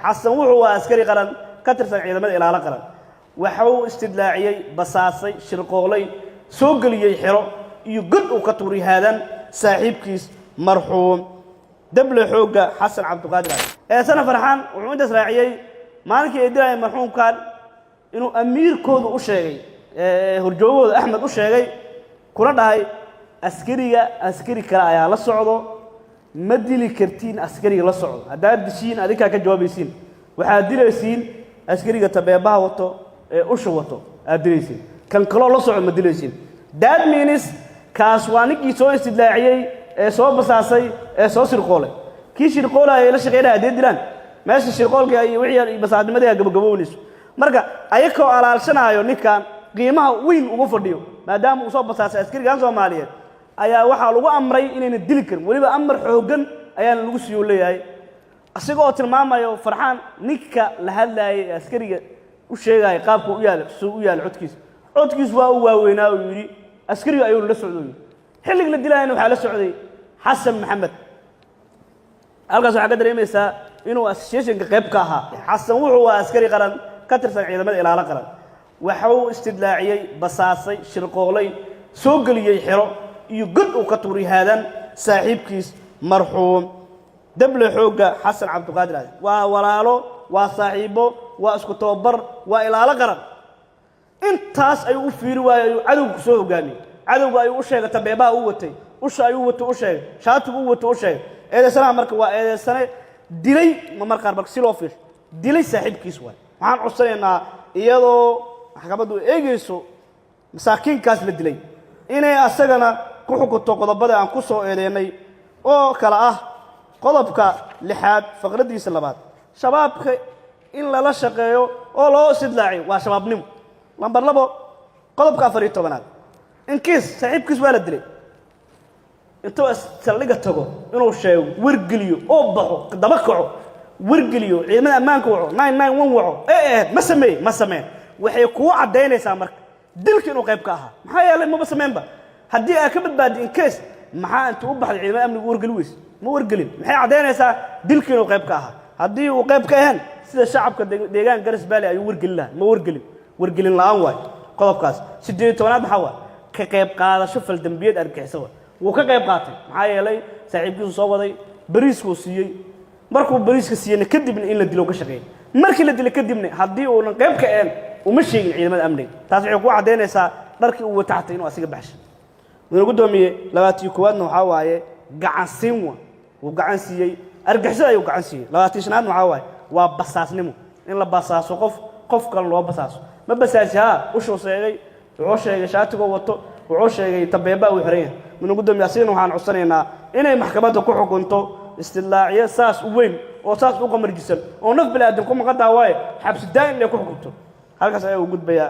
حسن وحو عسكري قرن كترسن ciidamada ilaala qaran waxuu istidlaaciyay basaasay shirqoolay soo galiyay xiro iyo god uu ka tuuri haadan saaxiibkiis marxuum dable xooga xasan cabduqaadir ee sana farxaan wuxuu intaas raaciyay maalinkii ay diray marxuumkan inuu amiirkoodu u sheegay horjoogooda axmed u sheegay kuna dhahay askari kale ayaa la socdo ma dili kartiin askariga la socdo haddaad dishiin adinkaa ka jawaabaysiin waxaad dilaysiin askariga tabeebaha wato ee usha wato aad dilaysiin kan kaloo la socdo ma dilaysiin that means kaas waa ninkii soo istidlaaciyay ee soo basaasay ee soo shirqoolay kii shirqoolay la shaqeynaa hadii dilaan meesha shirqoolka ay wixii basaadnimadii gabagabownayso marka ayakoo alaalshanaayo ninkan qiimaha weyn ugu fadhiyo maadaama uu soo basaasay askarigan Soomaaliyeed ayaa waxa lagu amray inayna dili karin waliba amar xoogan ayaa lagu soo leeyahay asigoo tilmaamayo farxaan ninka la hadlayay askariga u sheegay qaabku u yaal codkiis waa uu waaweynaa oo yiri askariga ayuu la socday xilliga la dilayna waxa la socday xasan maxamed halkaas waxa ka dareemaysaa inuu association-ka qayb ka ahaa xasan wuxuu waa askari qaran ka tirsan ciidamada ilaala qaran waxuu istidlaaciyay basaasay shirqoolay soo galiyay xiro iyo god uu ka tuuri haadan saaxiibkiis marxuum dable xooga xasan cabduqaadir waa walaalo waa saaxiibo waa isku tababar waa ilaala qaran intaas ay u fiiri waayay cadowga soo hogaamiyay cadowga ay u sheegay tabeebaha uu watay usha ay u wato u sheegay shaatigu u wato u sheegay eedeysana marka waa eedeysana dilay markaa marka si loo fiir dilay saaxiibkiis waxaan codsanaynaa iyadoo maxkamaddu eegayso masaakiinkaas la dilay inay asagana ku xukunto qodobada aan ku soo eedeynay oo kala ah qodobka 6 faqradiisa 2 shabaabka in la shaqeeyo oo loo sidlaaciyo waa shabaabnimo lambar 2 qodobka 14 in kiis saaxiibkiis waa la dilay intuu saldhiga tago inuu sheego wargeliyo oo baxo daba kaco wargeliyo ciidamada ammaanka waco 991 waco ma sameey waxay ku cadeynaysaa marka dilka inuu qayb ka ahaa maxaa yeelay ma sameynba haddii ay ka badbaadin case maxaa inta u baxday ciidamada amniga wargeli weys ma wargelin maxay cadeynaysaa dilka inuu qayb ka ahaa haddii uu qayb ka ahaan sida shacabka deegaan garas baali ay wargelin lahaa ma wargelin la'aan waay qodobkaas 18aad maxaa waa ka qayb qaadasho fal dambiyeed argixisada wuu ka qayb qaatay maxaa yeelay saaxiibkiisu soo waday bariisku siiyay markuu bariiska siiyay kadibna in la dilo ka shaqeeyay markii la dilay kadibna haddii uu qayb ka ahaan uma sheegin ciidamada amniga taas waxay ku cadeynaysaa dharkii uu wataxtay inuu asiga baxshay wuxuu gudoomiye 21aadna waxa waaye gacan siin uu gacan siiyay argixisada ayuu gacan siiyay 25aadna waxa waaye waa basaasnimo in la basaaso qof kale loo basaaso ma basaashaa u sheegay shaatigo wato wuxuu sheegay tabeeba uu xiran yahay wuxuu gudoomiye asigana waxaan codsanaynaa inay maxkamadda ku xukunto istidlaaciye saas u weyn oo saas u qamarjisan oo naf bilaadan ku maqan daawaye xabsi daa'im ay ku xukunto halkaas ay u gudbaya